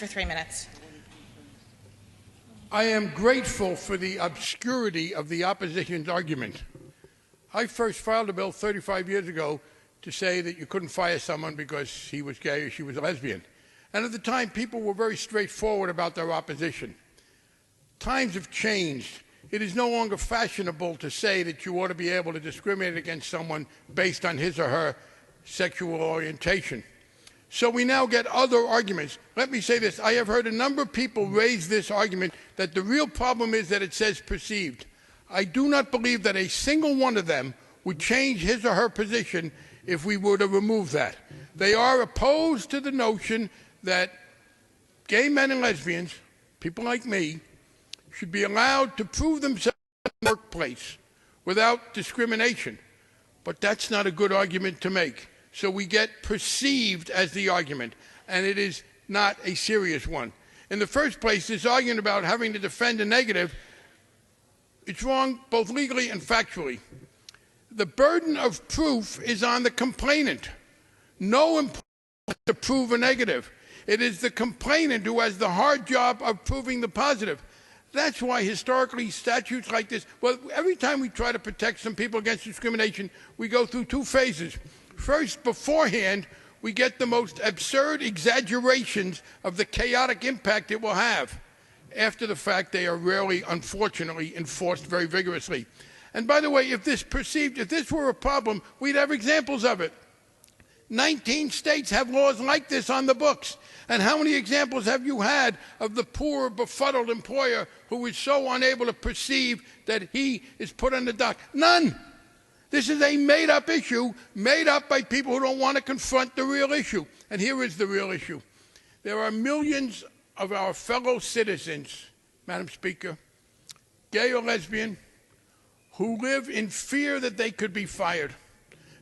for 3 minutes. I am grateful for the obscurity of the opposition's argument. I first filed a bill 35 years ago to say that you couldn't fire someone because he was gay or she was a lesbian. And at the time, people were very straightforward about their opposition. Times have changed. It is no longer fashionable to say that you ought to be able to discriminate against someone based on his or her sexual orientation. So we now get other arguments. Let me say this. I have heard a number of people raise this argument that the real problem is that it says perceived. I do not believe that a single one of them would change his or her position if we were to remove that. They are opposed to the notion that gay men and lesbians, people like me, should be allowed to prove themselves in the workplace without discrimination. But that's not a good argument to make. So we get perceived as the argument, and it is not a serious one. In the first place, this argument about having to defend a negative, it's wrong both legally and factually. The burden of proof is on the complainant. No employer has to prove a negative. It is the complainant who has the hard job of proving the positive. That's why historically statutes like this, well, every time we try to protect some people against discrimination, we go through two phases. First, beforehand, we get the most absurd exaggerations of the chaotic impact it will have. After the fact, they are rarely, unfortunately, enforced very vigorously. And by the way, if this were a problem, we'd have examples of it. 19 states have laws like this on the books. And how many examples have you had of the poor, befuddled employer who is so unable to perceive that he is put on the dock? None. This is a made-up issue, made up by people who don't want to confront the real issue. And here is the real issue. There are millions of our fellow citizens, Madam Speaker, gay or lesbian, who live in fear that they could be fired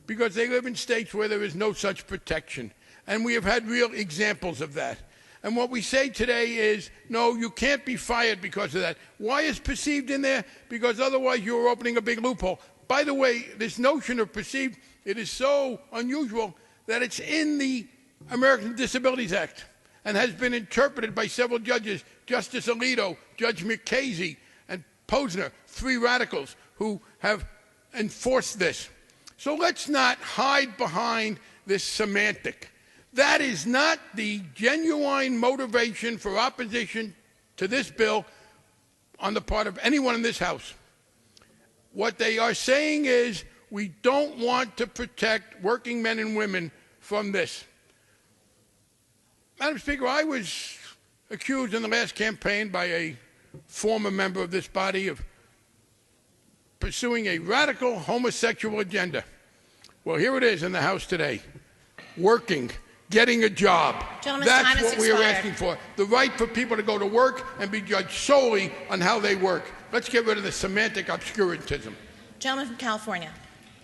because they live in states where there is no such protection. And we have had real examples of that. And what we say today is, no, you can't be fired because of that. Why is perceived in there? Because otherwise you're opening a big loophole. By the way, this notion of perceived, it is so unusual that it's in the American Disabilities Act and has been interpreted by several judges, Justice Alito, Judge McCasey, and Posner, three radicals who have enforced this. So let's not hide behind this semantic. That is not the genuine motivation for opposition to this bill on the part of anyone in this House. What they are saying is we don't want to protect working men and women from this. Madam Speaker, I was accused in the last campaign by a former member of this body of pursuing a radical homosexual agenda. Well, here it is in the House today, working, getting a job. That's what we are asking for, the right for people to go to work and be judged solely on how they work. Let's get rid of the semantic obscurantism. Gentleman from California.